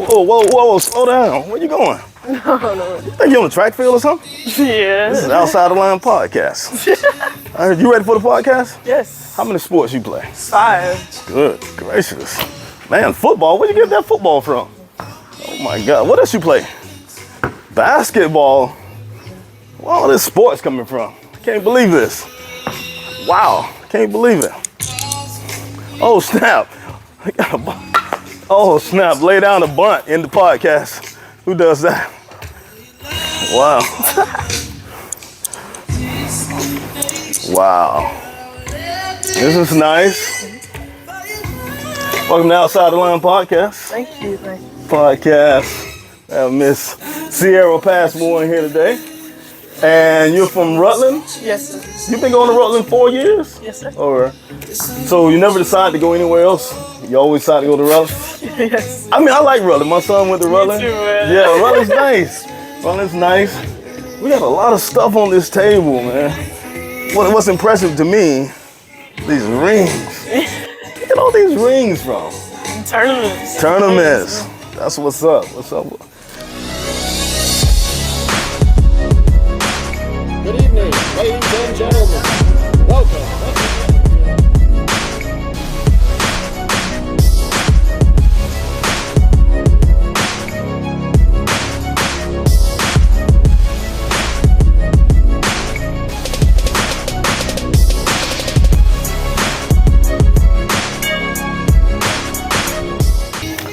Whoa, slow down. Where you going? No. You think you're on the track field or something? Yeah. This is Outside the Line podcast. You ready for the podcast? Yes. How many sports you play? 5. Good gracious. Man, football, where'd you get that football from? Oh my God, what else you play? Basketball. Where all this sports coming from? I can't believe this. Wow, can't believe it. Oh snap. Oh snap, lay down a bunt in the podcast. Who does that? Wow. Wow. This is nice. Welcome to Outside the Line podcast. Thank you. Podcast. I have Miss Ciara Passmore in here today. And you're from Rutland? Yes, sir. You've been going to Rutland 4 years? Yes, sir. Or so you never decided to go anywhere else? You always decided to go to Rutland? Yes. I mean, I like Rutland. My son went to Rutland. Me too, man. Yeah, Rutland's nice. Rutland's nice. We got a lot of stuff on this table, man. What's impressive to me, these rings. Where you get all these rings from? Tournaments. Tournaments. That's what's up. What's up? Good evening, ladies and gentlemen. Welcome.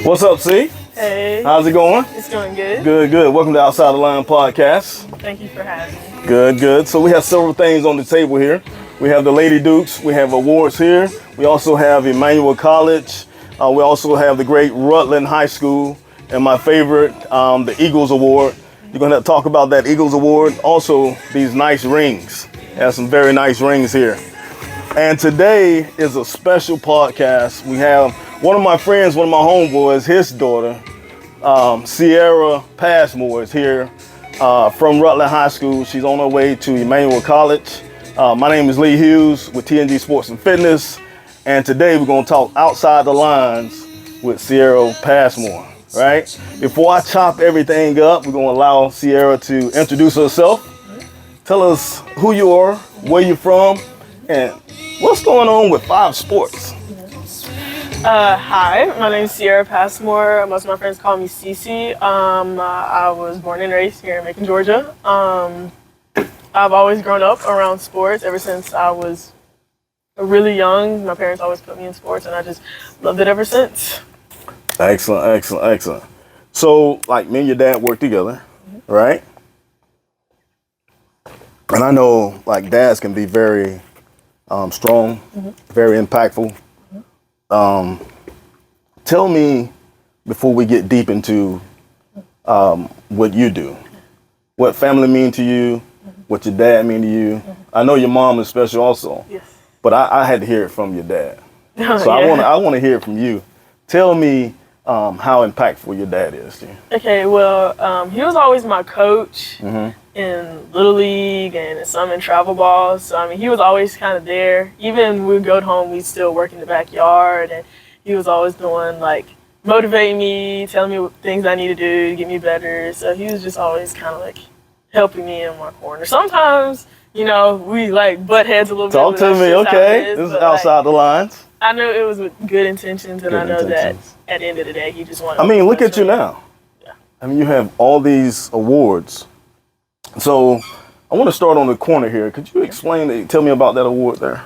What's up, C? Hey. How's it going? It's going good. Good. Welcome to Outside the Line podcast. Thank you for having me. Good. So we have several things on the table here. We have the Lady Dukes. We have awards here. We also have Emanuel College. We also have the great Rutland High School. And my favorite, the Eagles Award. You're going to talk about that Eagles Award. Also, these nice rings. Have some very nice rings here. And today is a special podcast. We have one of my friends, one of my homeboys, his daughter, Ciara Passmore is here from Rutland High School. She's on her way to Emanuel College. My name is Lee Hughes with TNG Sports and Fitness. And today we're going to talk outside the lines with Ciara Passmore, right? Before I chop everything up, we're going to allow Ciara to introduce herself. Tell us who you are, where you're from, and what's going on with 5 sports. Hi, my name is Ciara Passmore. Most of my friends call me CeeCee. I was born and raised here in Macon, Georgia. I've always grown up around sports ever since I was really young. My parents always put me in sports, and I just loved it ever since. Excellent. So, like, me and your dad work together, right? And I know, like, dads can be very strong, very impactful. Tell me, before we get deep into what you do, what family mean to you, what your dad mean to you. I know your mom is special also, Yes. but I had to hear it from your dad. So Yeah. I want to hear it from you. Tell me how impactful your dad is to you. Okay, well, he was always my coach in Little League and some in travel ball. So, I mean, he was always kind of there. Even when we would go home, we'd still work in the backyard. And he was always doing, like, motivating me, telling me what things I need to do to get me better. So he was just always kind of, like, helping me in my corner. Sometimes, you know, we, like, butt heads a little bit. Talk to me, okay? This is outside the lines. I know it was with good intentions, and Good I know intentions. that at the end of the day, he just wanted. I mean, look at you now. Yeah. I mean, you have all these awards. So I want to start on the corner here. Could you tell me about that award there?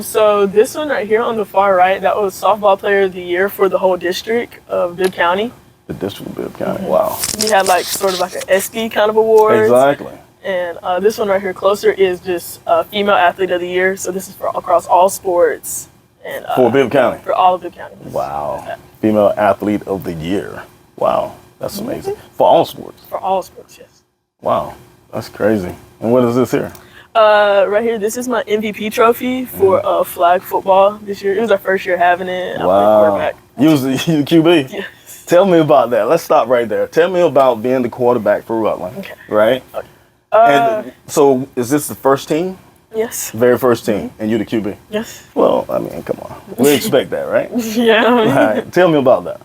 So this one right here on the far right, that was softball player of the year for the whole district of Bibb County. The district of Bibb County. Wow. We had like sort of like an Espy kind of award. Exactly. And this one right here closer is just female athlete of the year. So this is for across all sports. And For Bibb County. For all of Bibb County. Wow. Female athlete of the year. Wow. That's amazing. For all sports. For all sports, yes. Wow. That's crazy. And what is this here? Right here, this is my MVP trophy for flag football this year. It was our first year having it. And I played quarterback. You was the QB? Yes. Tell me about that. Let's stop right there. Tell me about being the quarterback for Rutland. Okay. Right? Okay. And so is this the first team? Yes. Very first team, and you the QB? Yes. Well, I mean, come on. We expect that, right? Yeah. All right. Tell me about that.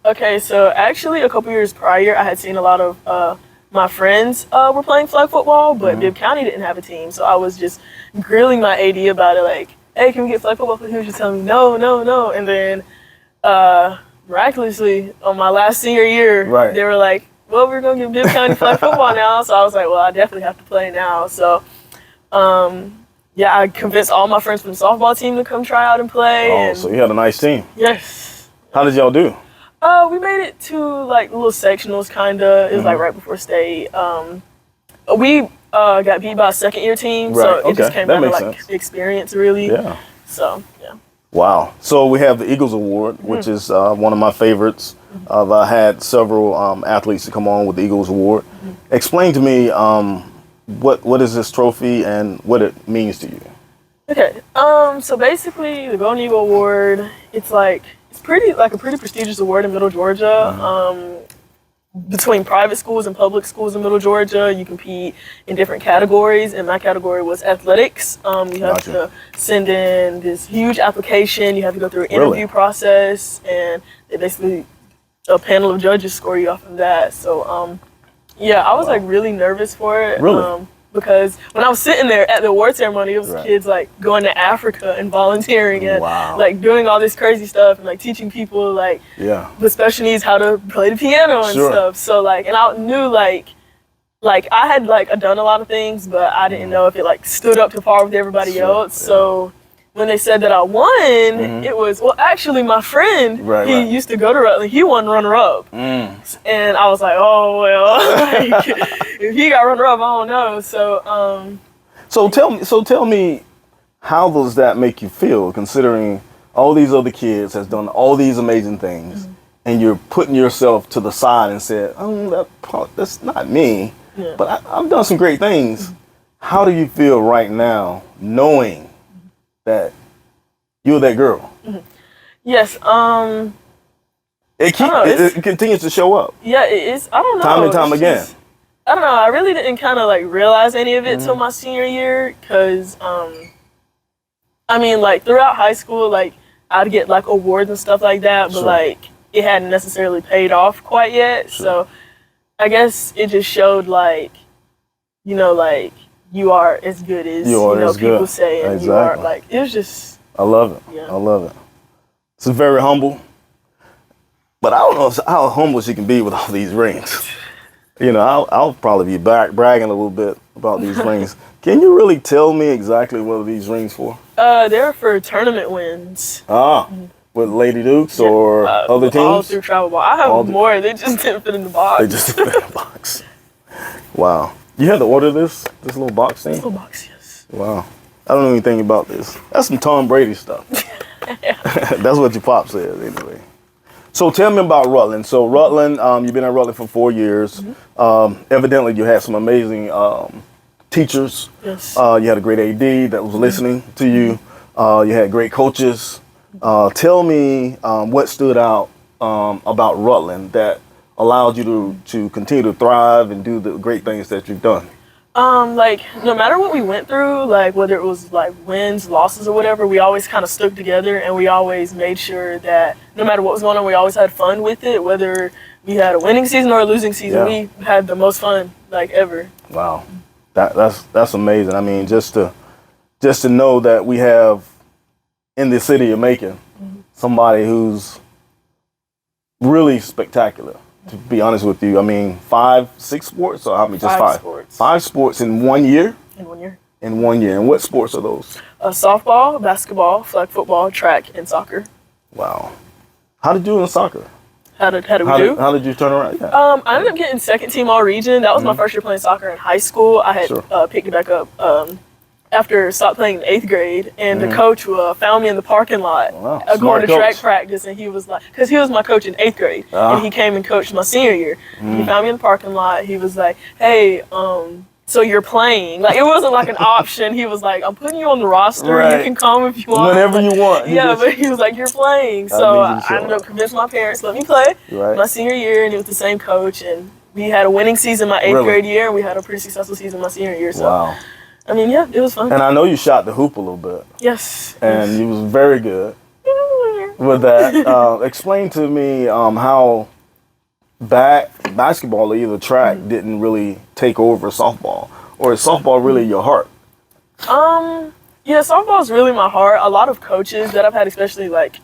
Okay, so actually a couple years prior, I had seen a lot of my friends were playing flag football, but Bibb County didn't have a team. So I was just grilling my AD about it, like, hey, can we get flag football? He was just telling me, no, no, no. And then miraculously, on my last senior year, they were like, well, we're going to give Bibb County flag football now. So I was like, well, I definitely have to play now. So, yeah, I convinced all my friends from the softball team to come try out and play. Oh, so you had a nice team. Yes. How did y'all do? We made it to like little sectionals, kinda. It was like right before state. We got beat by a second-year team, so it just came down to like experience, really. Yeah. So yeah. Wow. So we have the Eagles Award, which is one of my favorites. I had several athletes to come on with the Eagles Award. Explain to me what is this trophy and what it means to you. Okay. So basically, the Golden Eagle Award, it's a pretty prestigious award in Middle Georgia. Between private schools and public schools in Middle Georgia, you compete in different categories, and my category was athletics. You have to send in this huge application. You have to go through an interview process, and they basically, a panel of judges score you off of that. So, yeah, I was like really nervous for it. Really? Because when I was sitting there at the award ceremony, it was kids like going to Africa and volunteering and like doing all this crazy stuff and like teaching people like with special needs how to play the piano and stuff. So like, and I knew like I had like done a lot of things, but I didn't know if it like stood up to par with everybody else. So when they said that I won, it was, well, actually my friend, he used to go to Rutland, he won runner-up. And I was like, oh, well, like, if he got runner-up, I don't know. So, tell me, how does that make you feel, considering all these other kids has done all these amazing things, and you're putting yourself to the side and said, oh, that's not me, but I've done some great things. How do you feel right now, knowing that you're that girl? Yes. It continues to show up. Yeah, it is. I don't know. Time and time again. I don't know. I really didn't kind of like realize any of it till my senior year, because I mean, like throughout high school, like I'd get like awards and stuff like that, but like it hadn't necessarily paid off quite yet. So I guess it just showed like, you know, like you are as good as people say, and you are like, it was just. I love it. Yeah. I love it. It's very humble, but I don't know how humble she can be with all these rings. You know, I'll probably be bragging a little bit about these rings. Can you really tell me exactly what are these rings for? They're for tournament wins. With Lady Dukes or other teams? All through travel ball. I have more. They just didn't fit in the box. They just didn't fit in the box. Wow. You had to order this little box thing? This little box, yes. Wow. I don't know anything about this. That's some Tom Brady stuff. That's what your pop said, anyway. So tell me about Rutland. So Rutland, you've been at Rutland for 4 years. Evidently, you had some amazing teachers. Yes. You had a great AD that was listening to you. You had great coaches. Tell me what stood out about Rutland that allowed you to continue to thrive and do the great things that you've done. Like no matter what we went through, like whether it was like wins, losses, or whatever, we always kind of stuck together, and we always made sure that no matter what was going on, we always had fun with it. Whether we had a winning season or a losing season, we had the most fun like ever. Wow, that's amazing. I mean, just to know that we have in the city of Macon somebody who's really spectacular. To be honest with you, I mean, 5, 6 sports, or how many? Just 5 sports. 5 sports in 1 year? In 1 year. In 1 year. And what sports are those? Softball, basketball, flag football, track, and soccer. Wow. How did you do in soccer? How did we do? How did you turn around? Yeah. I ended up getting second team all region. That was my first year playing soccer in high school. I had picked it back up after stopped playing in 8th grade, and the coach found me in the parking lot going to track practice, and he was like, because he was my coach in 8th grade, and he came and coached my senior year. He found me in the parking lot. He was like, hey, so you're playing. Like, it wasn't like an option. He was like, I'm putting you on the roster. You can come if you want. Whenever you want. But he was like, you're playing. So I ended up convincing my parents to let me play my senior year, and it was the same coach, and we had a winning season my 8th grade year, and we had a pretty successful season my senior year. So. I mean, yeah, it was fun. And I know you shot the hoop a little bit. Yes. And you was very good. with that, explain to me how basketball or either track didn't really take over softball, or is softball really your heart? Yeah, softball is really my heart. A lot of coaches that I've had, especially like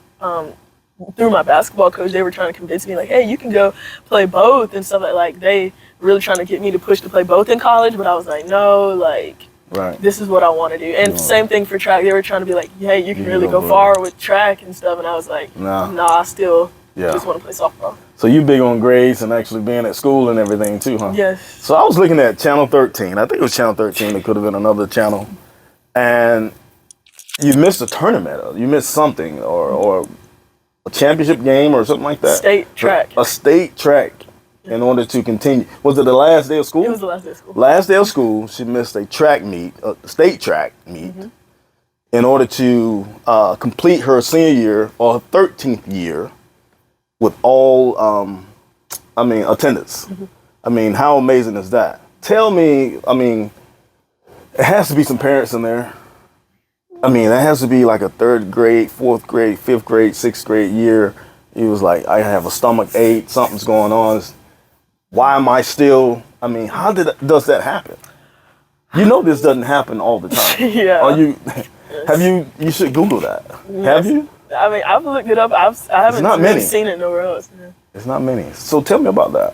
through my basketball coach, they were trying to convince me like, hey, you can go play both and stuff like they really trying to get me to push to play both in college, but I was like, no, like this is what I want to do. And same thing for track. They were trying to be like, hey, you can really go far with track and stuff, and I was like, nah, I still just want to play softball. So you big on grades and actually being at school and everything too, huh? Yes. So I was looking at Channel 13. I think it was Channel 13. It could have been another channel. And you missed a tournament. You missed something or a championship game or something like that. State track. A state track in order to continue. Was it the last day of school? It was the last day of school. Last day of school, she missed a track meet, a state track meet, in order to complete her senior year or her 13th year with all, attendance. I mean, how amazing is that? Tell me, it has to be some parents in there. I mean, that has to be like a 3rd grade, 4th grade, 5th grade, 6th grade year. He was like, I have a stomach ache, something's going on. Why am I still, how does that happen? You know this doesn't happen all the time. Yeah. You should Google that. Yes. Have you? I've looked it up. I haven't really seen it nowhere else. Yeah. It's not many. So tell me about that.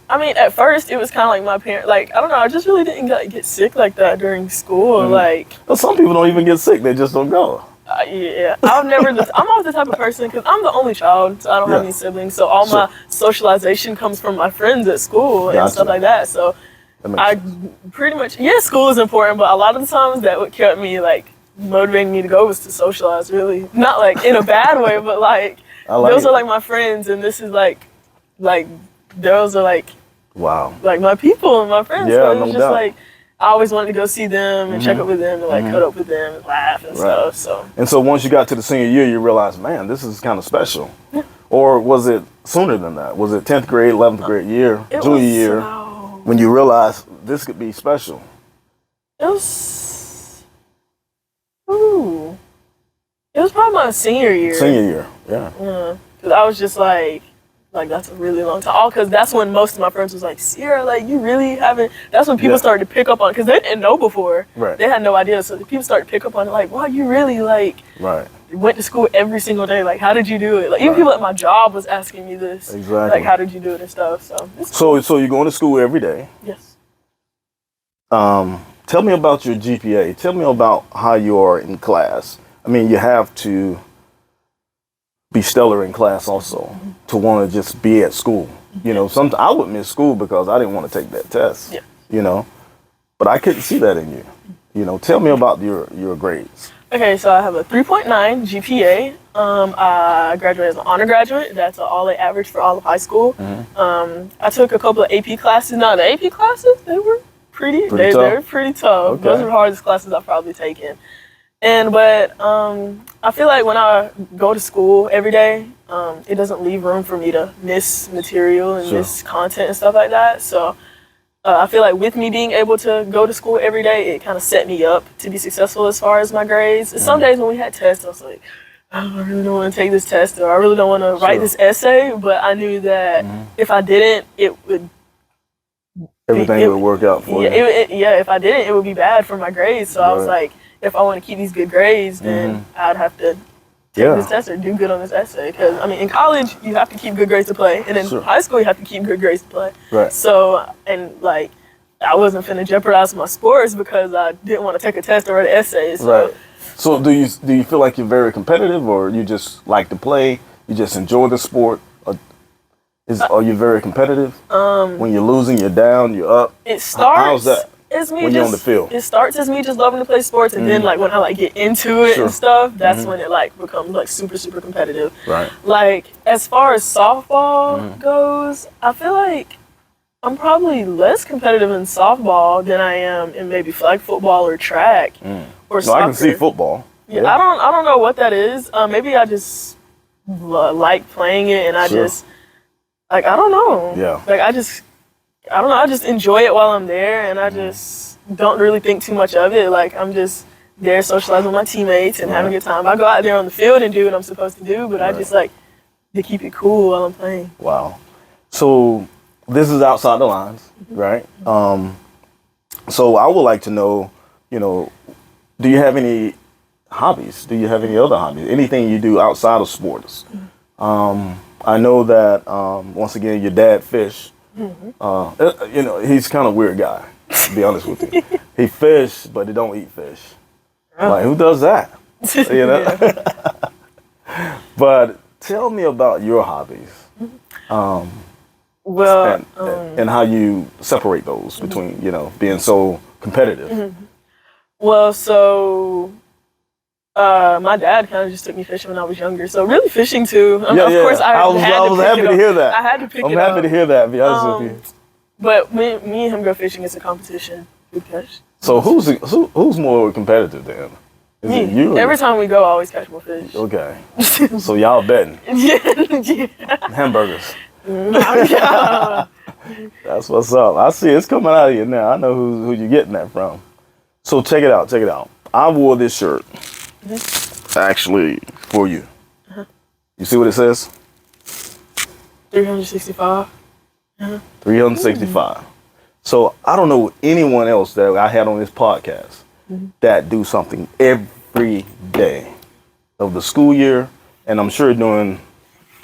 At first it was kind of like my parents, like, I don't know, I just really didn't get sick like that during school. Like, well, some people don't even get sick. They just don't go. Yeah, I'm always the type of person, because I'm the only child, so I don't have any siblings. So all my socialization comes from my friends at school and stuff like that. So I pretty much, school is important, but a lot of the times that what kept me, like, motivating me to go was to socialize, really. Not, like, in a bad way, but, like, those are, like, my friends, and this is, like, those are, like, like, my people and my friends. Yeah, so it was just, like, I always wanted to go see them and check up with them and, like, cut up with them and laugh and stuff, so. And so once you got to the senior year, you realized, man, this is kind of special. Yeah. Or was it sooner than that? Was it 10th grade, 11th grade year, junior year, when you realized this could be special? It was probably my senior year. Senior year, yeah. Because I was just like, that's a really long time. Because that's when most of my friends was like, Ciara, like, you really haven't. That's when people started to pick up on it, because they didn't know before. Right. They had no idea. So people started to pick up on it, like, wow, you really, like, went to school every single day. Like, how did you do it? Like, even people at my job was asking me this. Exactly. Like, how did you do it and stuff. So you're going to school every day. Yes. Tell me about your GPA. Tell me about how you are in class. I mean, you have to be stellar in class also to want to just be at school. You know, sometimes I would miss school because I didn't want to take that test. You know, but I couldn't see that in you. You know, tell me about your grades. Okay, so I have a 3.9 GPA. I graduated as an honor graduate. That's an all-A average for all of high school. I took a couple of AP classes. Now, the AP classes, they were pretty tough. They were pretty tough. Okay. Those are the hardest classes I've probably taken. But I feel like when I go to school every day, it doesn't leave room for me to miss material and miss content and stuff like that. So I feel like with me being able to go to school every day, it kind of set me up to be successful as far as my grades. And some days when we had tests, I was like, I really don't want to take this test, or I really don't want to write this essay. But I knew that if I didn't, it would... Everything would work out for you. If I didn't, it would be bad for my grades. So I was like, if I want to keep these good grades, then I'd have to take this test or do good on this essay. Because, I mean, in college, you have to keep good grades to play. And in high school, you have to keep good grades to play. Right. So, and, like, I wasn't finna jeopardize my sports because I didn't want to take a test or write an essay. So. Right. So do you feel like you're very competitive, or you just like to play? You just enjoy the sport? Are you very competitive? When you're losing, you're down, you're up? It starts... How's that? When you're on the field. It starts as me just loving to play sports, and then, like, when I, like, get into it and stuff, that's when it, like, becomes, like, super, super competitive. Right. Like, as far as softball goes, I feel like I'm probably less competitive in softball than I am in maybe flag football or track or soccer. I can see football. Yeah, I don't know what that is. Maybe I just like playing it, and I just, like, I don't know. Yeah. Like, I don't know, I just enjoy it while I'm there, and I just don't really think too much of it. Like, I'm just there socializing with my teammates and having a good time. I go out there on the field and do what I'm supposed to do, but I just like to keep it cool while I'm playing. Wow. So this is outside the lines, right? So I would like to know, do you have any hobbies? Do you have any other hobbies? Anything you do outside of sports? I know that once again, your dad fished. He's kind of a weird guy, to be honest with you. He fish, but he don't eat fish. Like, who does that? But tell me about your hobbies. And how you separate those between, being so competitive. Well, so my dad kind of just took me fishing when I was younger. So really fishing too. Of course, I was happy to hear that. I had to pick it up. I'm happy to hear that, to be honest with you. But me and him go fishing, it's a competition. We catch. So who's more competitive then? Is it you? Every time we go, I always catch more fish. Okay. So y'all betting? Yeah. Hamburgers. Yeah. That's what's up. I see it's coming out of you now. I know who you're getting that from. So check it out. I wore this shirt actually for you. You see what it says? 365. 365. So I don't know anyone else that I had on this podcast that do something every day of the school year, and I'm sure during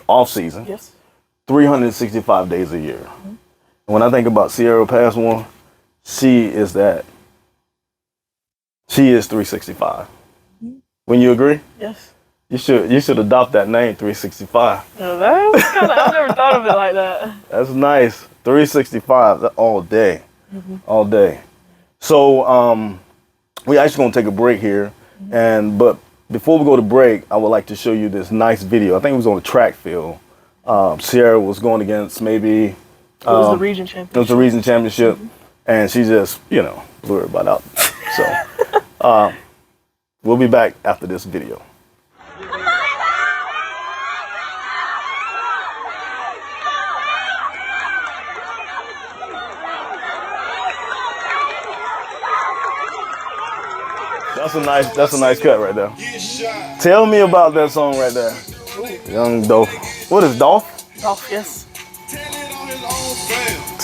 off season. Yes. 365 days a year. And when I think about Ciara Passmore, she is 365. Wouldn't you agree? Yes. You should adopt that name, 365. No, that's kind of, I've never thought of it like that. That's nice. 365 all day. All day. So we actually gonna take a break here, but before we go to break, I would like to show you this nice video. I think it was on the track field. Ciara was going against maybe it was the region championship. It was the region championship, and she just blew her butt out. So we'll be back after this video. That's a nice cut right there. Tell me about that song right there. Young Dolph. What is Dolph? Dolph, yes.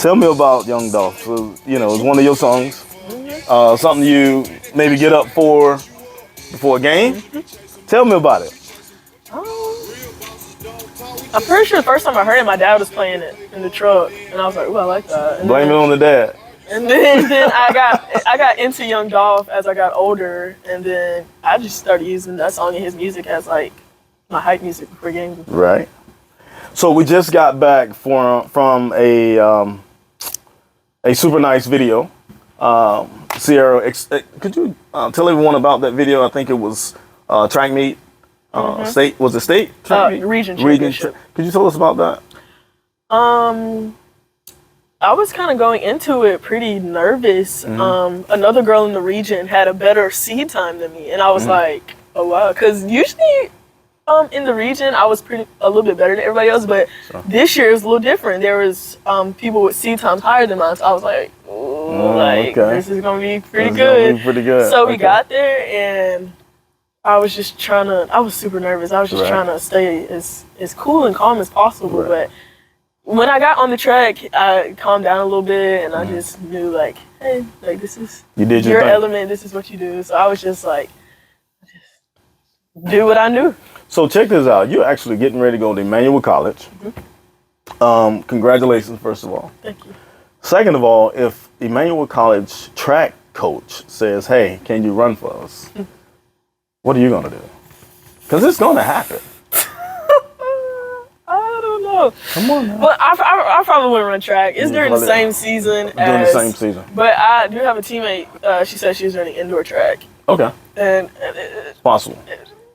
Tell me about Young Dolph. So, it's one of your songs. Something you maybe get up for before a game. Tell me about it. I'm pretty sure the first time I heard it, my dad was playing it in the truck, and I was like, "Ooh, I like that." And Blame it on the dad. And then I got into Young Dolph as I got older, and then I just started using that song and his music as like my hype music before games. Right. So we just got back from a super nice video. Ciara, could you tell everyone about that video? I think it was track meet. State, was it state? Region championship. Could you tell us about that? I was kind of going into it pretty nervous. Another girl in the region had a better seed time than me, and I was like, oh wow, because usually in the region I was a little bit better than everybody else, but this year it was a little different. There was people with seed times higher than mine, so I was like, ooh, this is gonna be pretty good. So we got there, and I was just I was super nervous. I was just trying to stay as cool and calm as possible, but when I got on the track, I calmed down a little bit, and I just knew, like, hey, like, this is your element, this is what you do. So I was just like, do what I knew. So check this out. You're actually getting ready to go to Emanuel College. Congratulations, first of all. Thank you. Second of all, if Emanuel College track coach says, hey, can you run for us? What are you going to do? Because it's going to happen. I don't know. Come on now. But I probably wouldn't run track. It's during the same season. During the same season. But I do have a teammate. She said she was running indoor track. Okay. And it's possible.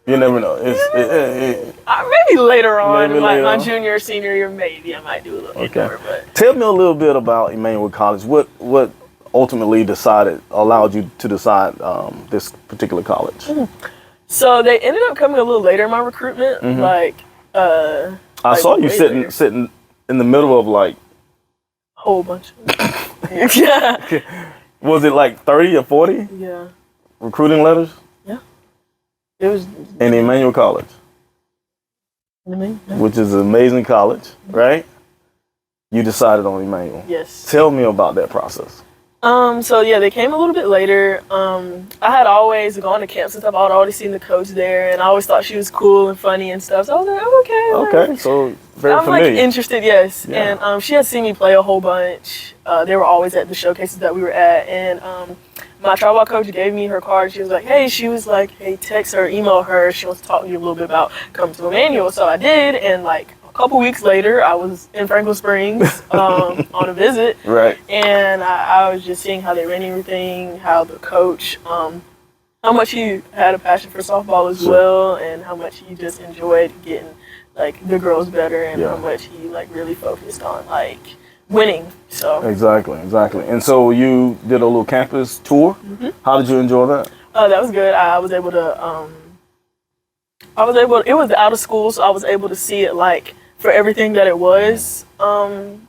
You never know. Maybe later on, my junior or senior year, maybe I might do a little indoor. But tell me a little bit about Emanuel College. What ultimately allowed you to decide this particular college? So they ended up coming a little later in my recruitment. I saw you sitting in the middle of like a whole bunch. Yeah. Was it like 30 or 40? Yeah. Recruiting letters? It was. And Emanuel College, which is an amazing college, right? You decided on Emanuel. Yes. Tell me about that process. So yeah, they came a little bit later. I had always gone to camps and stuff. I'd already seen the coach there, and I always thought she was cool and funny and stuff. So I was like, oh, okay. Okay, so very I'm familiar. like interested, yes. Yeah. And she had seen me play a whole bunch. They were always at the showcases that we were at, and my travel coach gave me her card. She was like, hey, text her, email her. She wants to talk to you a little bit about coming to Emanuel. So I did, and like a couple weeks later, I was in Franklin Springs on a visit. Right. And I was just seeing how they ran everything, how the coach, how much he had a passion for softball as well, and how much he just enjoyed getting like the girls better, and how much he like really focused on like winning. So Exactly. And so you did a little campus tour. Mm-hmm. How did you enjoy that? That was good. I was able to, it was out of school, so I was able to see it like for everything that it was.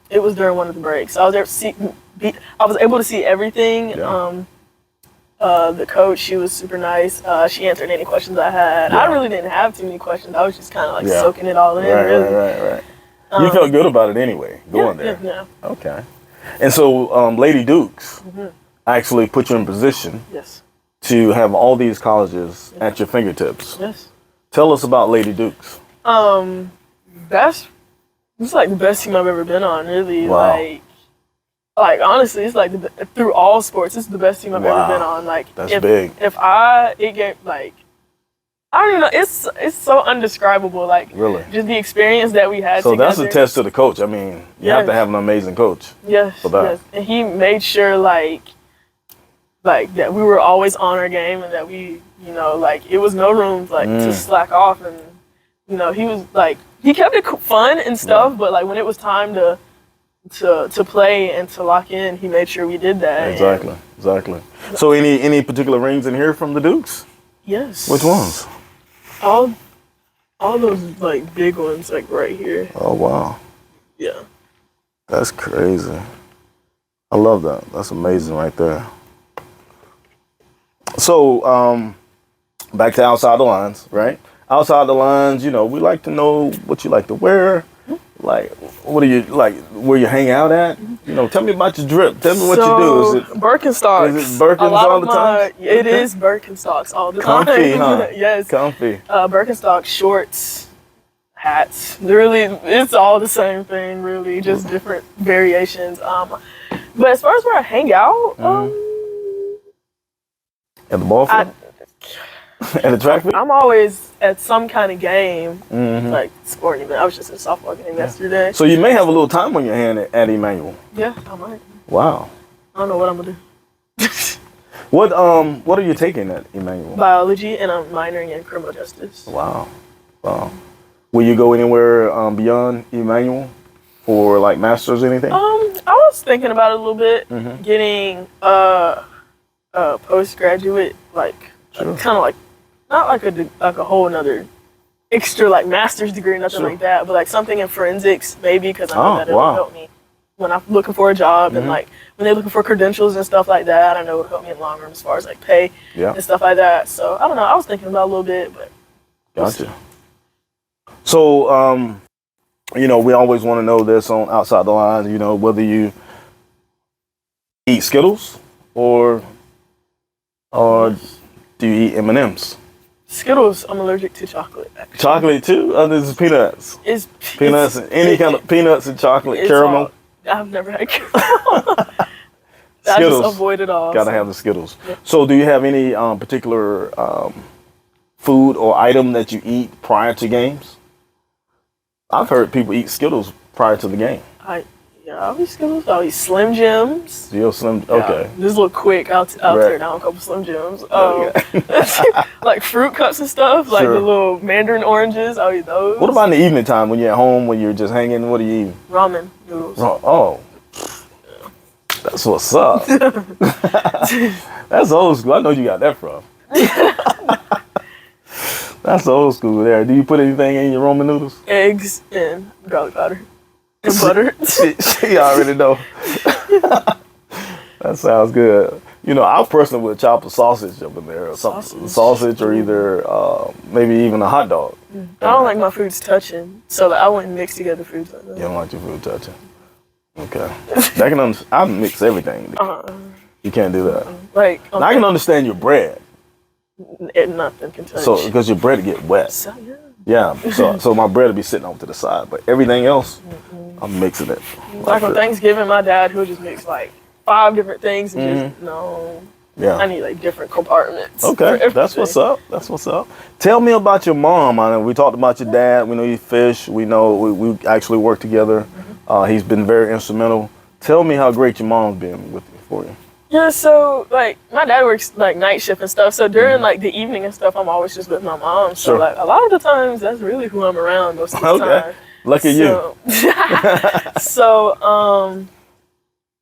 It was during one of the breaks. I was able to see everything. Yeah. The coach, she was super nice. She answered any questions I had. I really didn't have too many questions. I was just kind of like soaking it all in. Right. You felt good about it anyway, going there. Yeah. Okay. And so Lady Dukes actually put you in position to have all these colleges at your fingertips. Yes. Tell us about Lady Dukes. It's like the best team I've ever been on, really. Wow. Like honestly, it's like through all sports, it's the best team I've ever been on. Like that's big. I don't even know. It's so undescribable. Like really, just the experience that we had. So together. that's a test to the coach. I mean, you have to have an amazing coach. Yes. For that. Yes. And he made sure like that we were always on our game, and that we, like it was no room to slack off, and he was like he kept it fun and stuff, but like when it was time to play and to lock in, he made sure we did that. Exactly. So any particular rings in here from the Dukes? Yes. Which ones? All those like big ones, like right here. Oh wow. Yeah. That's crazy. I love that. That's amazing right there. So back to outside the lines, right? Outside the lines, we like to know what you like to wear. Like, what do you like? Where you hang out at? Tell me about your drip. Tell me what you do. Is it Birkenstocks? Is it Birkins all the time? It is Birkenstocks all the Comfy, time. huh? Yes. Comfy. Birkenstock shorts, hats. Really, it's all the same thing. Really, just different variations. But as far as where I hang out, at the ball field. At the track field? I'm always at some kind of game, like sporting event. I was just at a softball game yesterday. So you may have a little time on your hand at Emanuel. Yeah, I might. Wow. I don't know what I'm gonna do. What are you taking at Emanuel? Biology, and I'm minoring in criminal justice. Wow. Will you go anywhere beyond Emanuel for like masters or anything? I was thinking about it a little bit, getting a postgraduate, kind of like. Not like a whole another extra like master's degree, nothing like that, but like something in forensics maybe, because I know that it'll help me when I'm looking for a job, and like when they're looking for credentials and stuff like that. I know it'll help me in the long run as far as like pay and stuff like that. So I don't know. I was thinking about it a little bit, but gotcha. So we always want to know this on Outside the Lines. Whether you eat Skittles or do you eat M&Ms? Skittles, I'm allergic to chocolate. Actually. Chocolate too? This is peanuts. It's peanuts, any kind of peanuts and chocolate, caramel. I've never had caramel. I just avoid it all. Gotta have the Skittles. Yeah. So do you have any particular food or item that you eat prior to games? I've heard people eat Skittles prior to the game. I'll eat Skittles. I'll eat Slim Jims. Okay. Just look quick. I'll tear down a couple Slim Jims. Like fruit cups and stuff, like the little mandarin oranges. I'll eat those. What about in the evening time when you're at home, when you're just hanging? What do you eat? Ramen noodles. That's what's up. That's old school. I know you got that from. That's old school there. Do you put anything in your ramen noodles? Eggs and garlic powder. And butter. She already know. That sounds good. You know, I personally would chop a sausage up in there or something. Sausage or either maybe even a hot dog. I don't like my foods touching, so like, I wouldn't mix together foods like that. You don't like your food touching? Okay. I mix everything. You can't do that. Like, Now, I can understand your bread. Nothing can touch. So, because your bread get wet. So, yeah. Yeah. So my bread will be sitting off to the side, but everything else, I'm mixing it. Like on Thanksgiving, my dad, he'll just mix like 5 different things and just, no. Yeah. I need like different compartments. Okay, that's what's up. That's what's up. Tell me about your mom. I know we talked about your dad. We know you fish. We know we actually work together. He's been very instrumental. Tell me how great your mom's been with you, for you. Yeah, so like my dad works like night shift and stuff. So during like the evening and stuff, I'm always just with my mom. So like a lot of the times, that's really who I'm around most of the time. Lucky you. So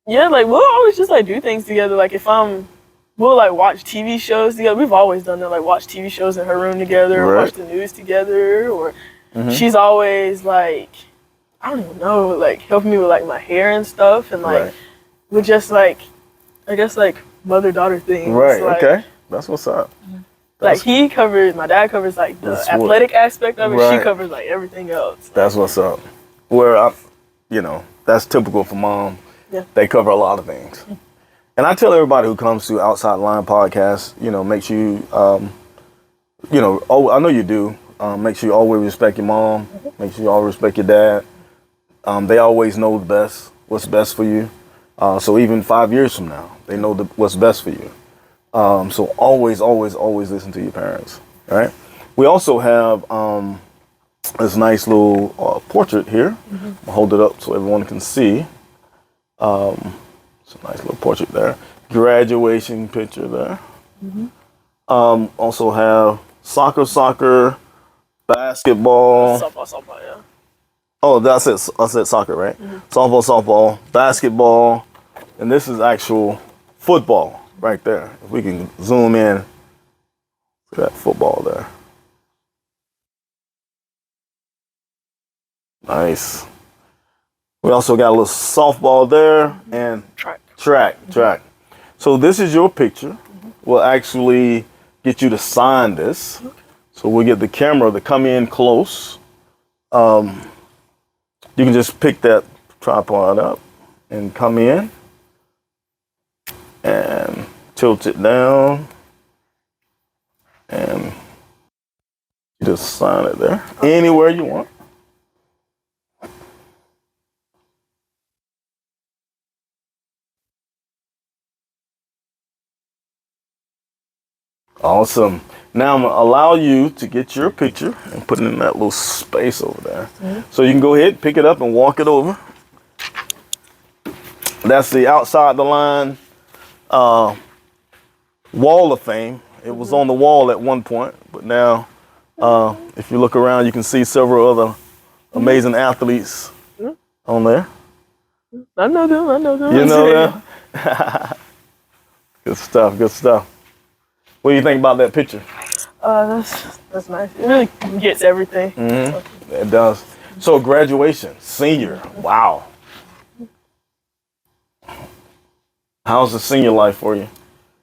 yeah, like we'll always just like do things together. Like we'll like watch TV shows together. We've always done that, like watch TV shows in her room together, or watch the news together, or she's always like, I don't even know, like helping me with like my hair and stuff, and like we're just like, I guess like mother-daughter things. Right. Like, okay. That's what's up. Like my dad covers like the athletic aspect of it. She covers like everything else. That's what's up. Where that's typical for mom. Yeah. They cover a lot of things. And I tell everybody who comes to Outside Line podcast, make sure you, I know you do. Make sure you always respect your mom. Make sure you always respect your dad. They always know what's best for you. So even 5 years from now, they know what's best for you. So always, always, always listen to your parents. Right? We also have this nice little portrait here. I'll hold it up so everyone can see. It's a nice little portrait there. Graduation picture there. Also have soccer, basketball. Softball, yeah. Oh, I said soccer, right? Softball, basketball, and this is actual football right there. If we can zoom in, look at that football there. Nice. We also got a little softball there and track. So this is your picture. We'll actually get you to sign this. So we'll get the camera to come in close. You can just pick that tripod up and come in and tilt it down and you just sign it there anywhere you want. Awesome. Now I'm going to allow you to get your picture and put it in that little space over there. So you can go ahead, pick it up and walk it over. That's the Outside the Line Wall of Fame. It was on the wall at one point, but now if you look around, you can see several other amazing athletes on there. I know them. You know them? Good stuff. What do you think about that picture? That's nice. It really gets everything. It does. So graduation, senior. Wow. How's the senior life for you?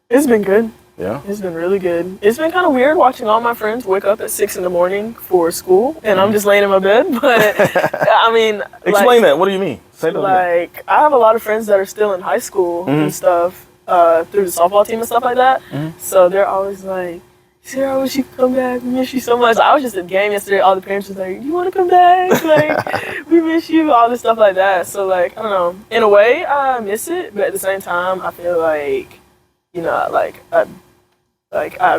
It's been good. Yeah. It's been really good. It's been kind of weird watching all my friends wake up at 6 a.m. for school, and I'm just laying in my bed. But I mean, explain that. What do you mean? Say that. Like, I have a lot of friends that are still in high school and stuff. Through the softball team and stuff like that. So they're always like, Ciara, I wish you could come back. We miss you so much. I was just at the game yesterday. All the parents was like, you want to come back? Like, we miss you. All this stuff like that. So like, I don't know. In a way, I miss it, but at the same time, I feel like, I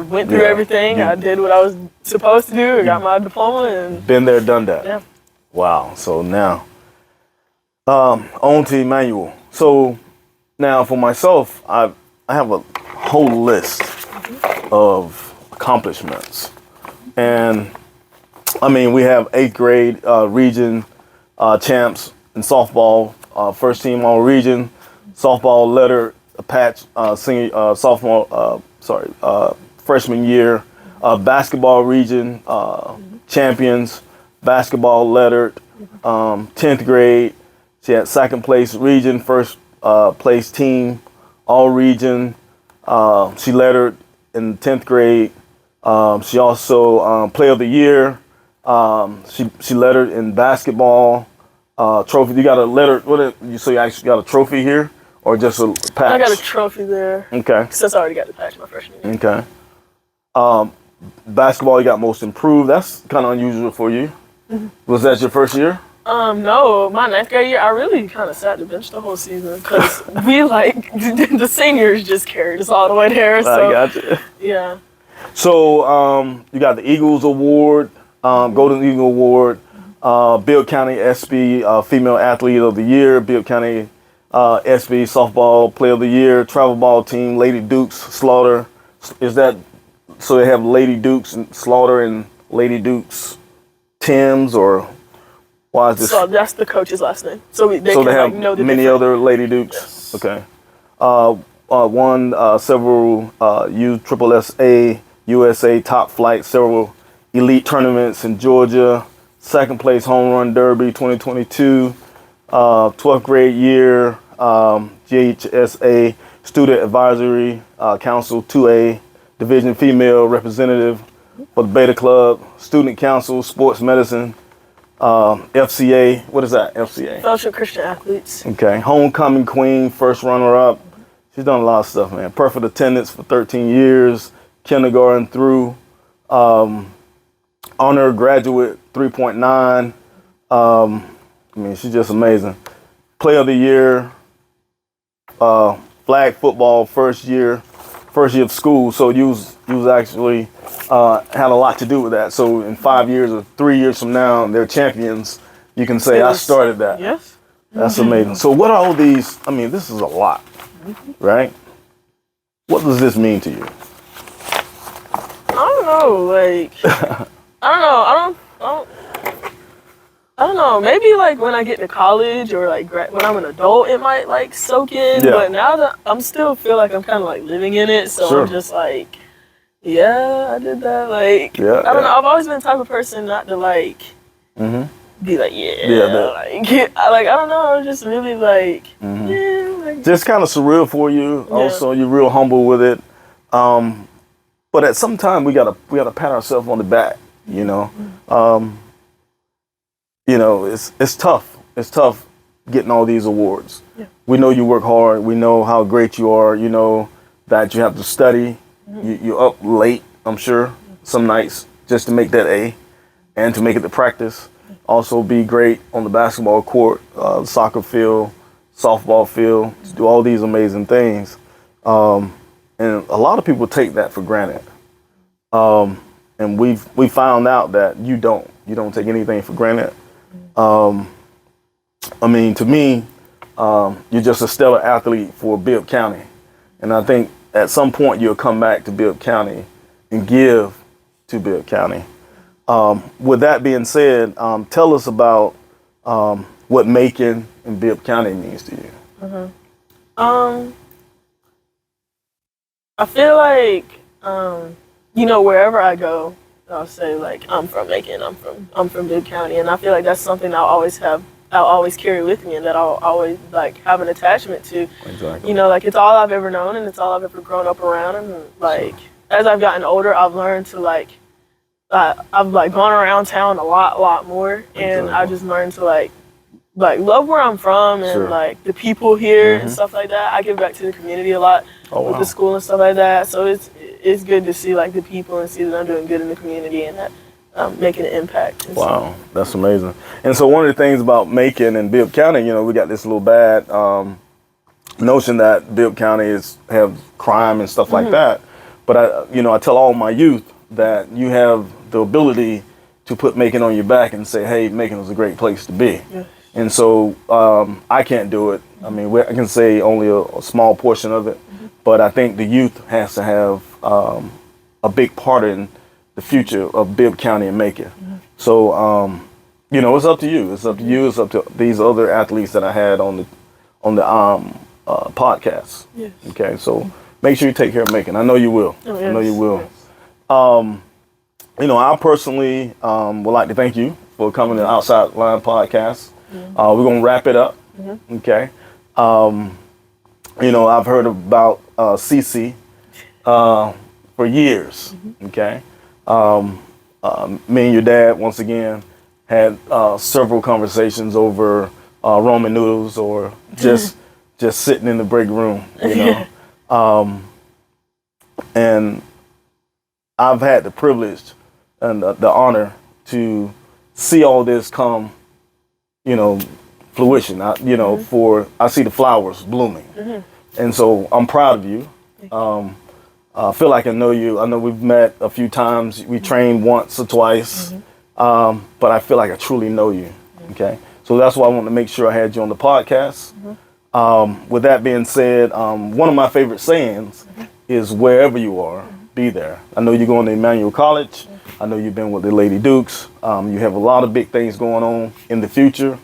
went through everything. I did what I was supposed to do. I got my diploma and been there, done that. Yeah. Wow. So now, on to Emanuel. So. Now, for myself, I have a whole list of accomplishments. And, I mean, we have 8th grade region champs in softball, first team all region, softball letter patch, freshman year, basketball region champions, basketball lettered, 10th grade. She had second place region, first place team, all region, She lettered in 10th grade. She also Player of the Year. She lettered in basketball. Trophy. You got a letter. So you actually got a trophy here, or just a patch? I got a trophy there. Okay. Since I already got the patch my freshman year. Okay. Basketball, you got most improved. That's kind of unusual for you. Was that your first year? No, my 9th grade year, I really kind of sat the bench the whole season because we the seniors just carried us all the way there. So, I got you. Yeah. So you got the Eagles Award, Golden Eagle Award, Bibb County Espy Female Athlete of the Year, Bibb County Espy Softball Player of the Year, Travel Ball Team, Lady Dukes Slaughter. Is that so? They have Lady Dukes and Slaughter and Lady Dukes Timms, or why is this? So that's the coach's last name. So they have know the many different. other Lady Dukes. Yes. Okay. Won several USSSA USA top flight, several elite tournaments in Georgia. Second place home run derby 2022. 12th grade year GHSA Student Advisory Council 2A Division Female Representative for the Beta Club, Student Council, Sports Medicine, FCA. What is that? FCA. Fellowship Christian Athletes. Okay. Homecoming Queen, first runner-up. She's done a lot of stuff, man. Perfect attendance for 13 years, kindergarten through. Honor graduate 3.9. I mean, she's just amazing. Player of the Year, flag football first year of school. So you was actually had a lot to do with that. So in 5 years or 3 years from now, they're champions. You can say I started that. Yes. That's amazing. So what are all these? I mean, this is a lot, right? What does this mean to you? I don't know. Like, I don't know. I don't know. Maybe like when I get to college or like when I'm an adult, it might like soak in. Yeah. But now that I'm still feel like I'm kind of like living in it, so Sure. I'm just like, yeah, I did that. Like, Yeah, I don't know. I've always been the type of person not to like be like, I don't know. I'm just really like, like, Just kind of surreal for you. Yeah. Also, you're real humble with it. But at some time, we gotta pat ourselves on the back. You know, it's tough. It's tough getting all these awards. Yeah. We know you work hard. We know how great you are. You know that you have to study. You're up late, I'm sure, some nights just to make that A and to make it to practice. Also be great on the basketball court, soccer field, softball field, do all these amazing things. And a lot of people take that for granted. And we found out that you don't take anything for granted. I mean, to me, you're just a stellar athlete for Bibb County. And I think at some point you'll come back to Bibb County and give to Bibb County. With that being said, tell us about what Macon and Bibb County means to you. I feel like, wherever I go, I'll say like I'm from Macon, I'm from Bibb County, and I feel like that's something I'll always carry with me, and that I'll always like have an attachment to. Exactly. Like it's all I've ever known, and it's all I've ever grown up around, and like as I've gotten older, I've learned to like I've like gone around town a lot more, and I just learned to like love where I'm from and Sure. like the people here and stuff like that. I give back to the community a lot with the school and stuff like that. So it's good to see like the people and see that I'm doing good in the community and that I'm making an impact. And Wow, that's amazing. And so one of the things about Macon and Bibb County, we got this little bad notion that Bibb County have crime and stuff like that. But I tell all my youth that you have the ability to put Macon on your back and say, hey, Macon is a great place to be. Yeah. And so I can't do it. I mean, I can say only a small portion of it, but I think the youth has to have a big part in the future of Bibb County and Macon. So, it's up to you. It's up to you. It's up to these other athletes that I had on the podcast. Yes. Okay, so make sure you take care of Macon. I know you will. Oh, I know you yes, will. yes. I personally would like to thank you for coming to the Outside Line podcast. We're going to wrap it up. Okay. I've heard about CeeCee for years. Okay. Me and your dad, once again, had several conversations over ramen noodles or just sitting in the break room, you know. And I've had the privilege and the honor to see all this come, you know, fruition. I see the flowers blooming, and so I'm proud of you. I feel like I know you. I know we've met a few times. We trained once or twice, but I feel like I truly know you. Okay, so that's why I wanted to make sure I had you on the podcast. With that being said, one of my favorite sayings is "Wherever you are, be there." I know you're going to Emanuel College. I know you've been with the Lady Dukes. You have a lot of big things going on in the future.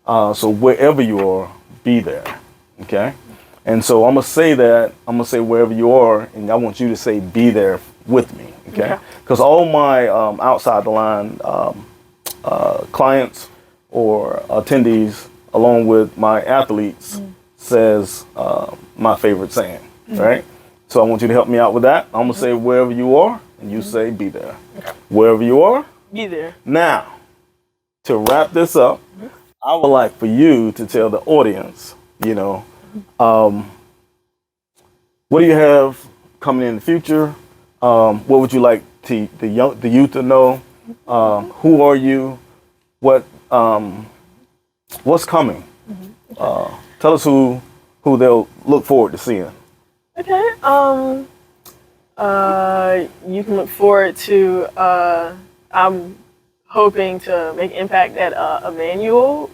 So wherever you are, be there. Okay. And so I'm going to say that, I'm going to say wherever you are, and I want you to say be there with me, okay? Because all my outside the line clients or attendees, along with my athletes, says my favorite saying, right? So I want you to help me out with that. I'm going to say wherever you are, and you say be there. Wherever you are, Be there. Now, to wrap this up, I would like for you to tell the audience, you know, what do you have coming in the future? What would you like the youth to know? Who are you? What's coming? Tell us who they'll look forward to seeing. Okay. You can look forward to. I'm hoping to make impact at Emanuel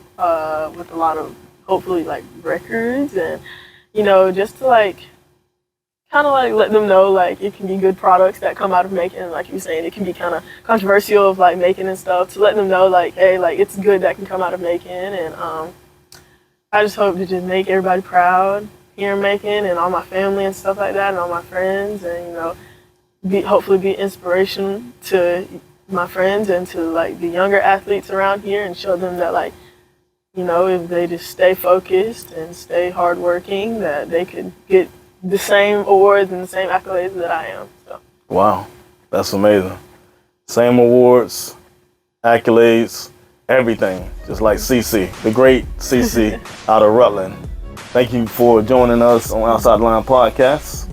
with a lot of hopefully like records and just to kind of let them know it can be good products that come out of making, like you were saying, it can be kind of controversial of making and stuff, to let them know hey, it's good that can come out of making. And I just hope to just make everybody proud here in Macon and all my family and stuff like that and all my friends, and hopefully be inspiration to my friends and to the younger athletes around here, and show them that if they just stay focused and stay hardworking, that they could get the same awards and the same accolades that I am. So. Wow, that's amazing. Same awards, accolades, everything, just like CeeCee, the great CeeCee out of Rutland. Thank you for joining us on Outside the Line Podcast.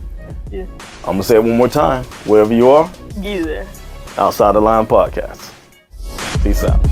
Yeah. I'm gonna say it one more time. Wherever you are, be there. Outside the Line Podcast. Peace out.